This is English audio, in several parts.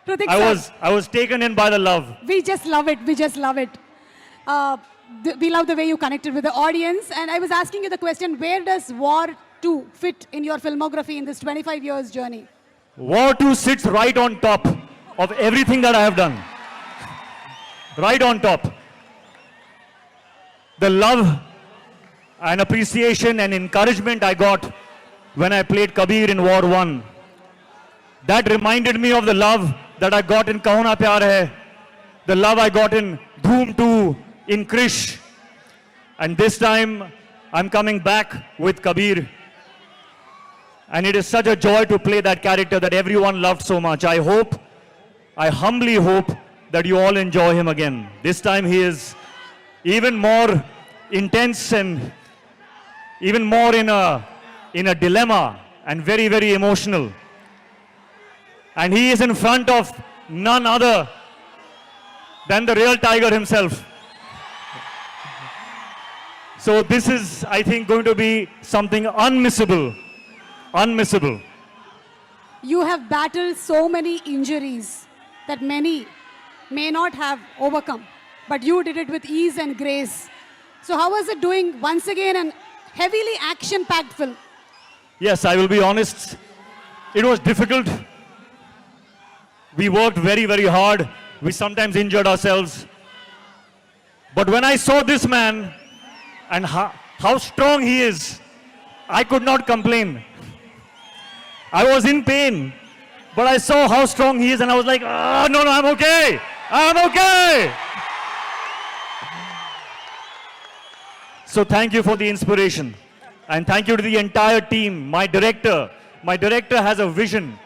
Hritik I sir, was taken in by the love. we just love it. We just love it. We love the way you connected with the audience. And I was asking you the question, where does War 2 fit in your filmography in this 25 years journey? War 2 sits right on top of everything that I have done. Right on top. The love and appreciation and encouragement I got when I played Kabir in War 1. That reminded me of the love that I got in Kaho Na Pyar Hai, the love I got in Dhoom 2, in Krish. And this time, I'm coming back with Kabir. And it is such a joy to play that character that everyone loved so much. I humbly hope that you all enjoy him again. This time he is even more intense and even more in a dilemma and very, very emotional. And he is in front of none other than the real tiger himself. So this is, I think, going to be something unmissable. Unmissable. You have battled so many injuries that many may not have overcome, but you did it with ease and grace. So how was it doing once again an heavily action-packed film? Yes, I will be honest. It was difficult. We worked very, very hard. We sometimes injured ourselves. But when I saw this man and how strong he is, I could not complain. I was in pain, but I saw how strong he is and I was like, oh, no, I'm okay. I'm okay. So thank you for the inspiration. And thank you to the entire team, my director. My director has a vision.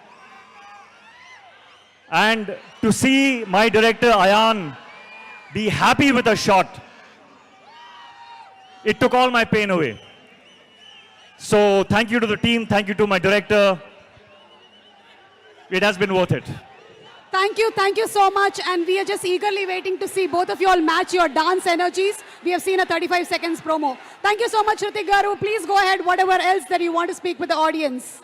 And to see my director, Ayan, be happy with a shot, it took all my pain away. So thank you to the team, thank you to my director. It has been worth it. Thank you so much. And we are just eagerly waiting to see both of you all match your dance energies. We have seen a 35 seconds promo. Thank you so much, Hritik Garu. Please go ahead, whatever else that you want to speak with the audience.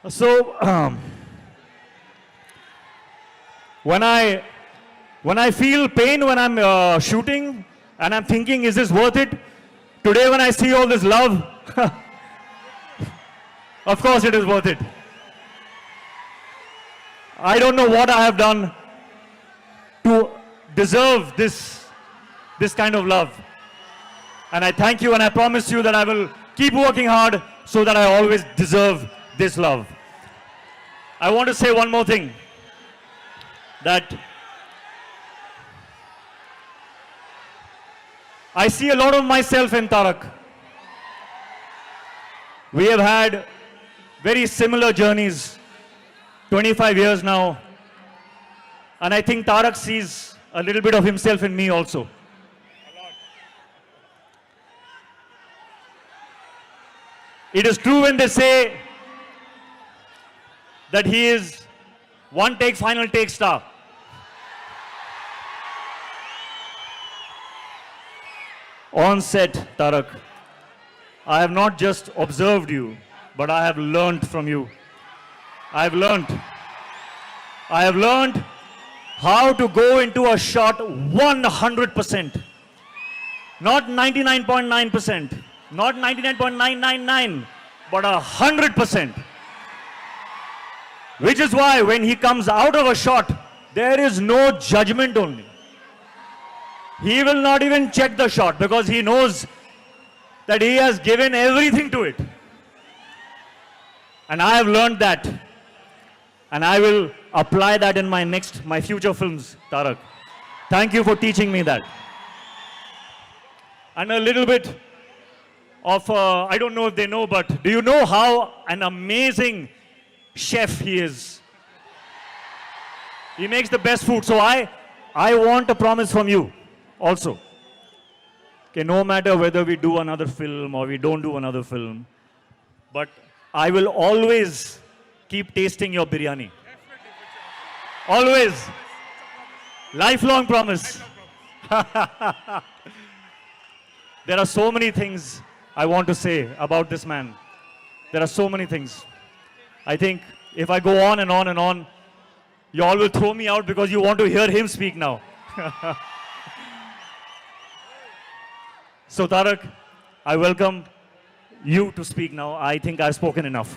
So, when I feel pain when I'm shooting and I'm thinking, is this worth it? Today when I see all this love, of course it is worth it. I don't know what I have done to deserve this kind of love. And I thank you and I promise you that I will keep working hard so that I always deserve this love. I want to say one more thing. That I see a lot of myself in Tarak. We have had very similar journeys, 25 years now. And I think Tarak sees a little bit of himself in me also. It is true when they say that he is one take, final take star. On set, Tarak, I have not just observed you, but I have learned from you. I have learned how to go into a shot 100%. Not 99.9%, not 99.999, but 100%. Which is why when he comes out of a shot, there is no judgment only. He will not even check the shot because he knows that he has given everything to it. And I have learned that. And I will apply that in my future films, Tarak. Thank you for teaching me that. And a little bit of, I don't know if they know, but do you know how an amazing chef he is? He makes the best food. So I want a promise from you also. Okay, no matter whether we do another film or we don't do another film, but I will always keep tasting your biryani. Always. Lifelong promise. There are so many things I want to say about this man. There are so many things. I think if I go on and on and on, You all will throw me out because you want to hear him speak now. So, Tarak, I welcome you to speak now. I think I've spoken enough.